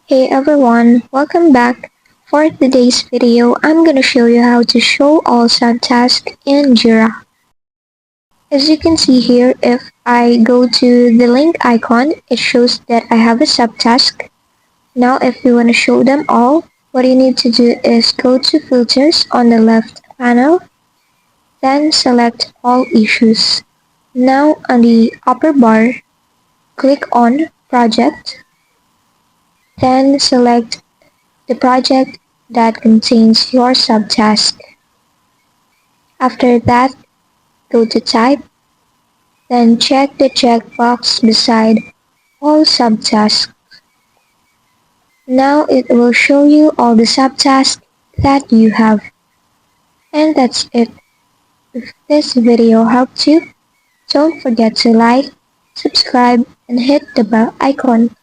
Hey everyone, welcome back. For today's video, I'm gonna show you how to show all subtasks in Jira. As you can see here, if I go to the link icon, it shows that I have a subtask. Now if you want to show them all, what you need to do is go to filters on the left panel, then select all issues. Now on the upper bar, click on project, then select the project that contains your subtask. After that, go to Type, then check the checkbox beside all subtasks. Now it will show you all the subtasks that you have. And that's it. If this video helped you, don't forget to like, subscribe, and hit the bell icon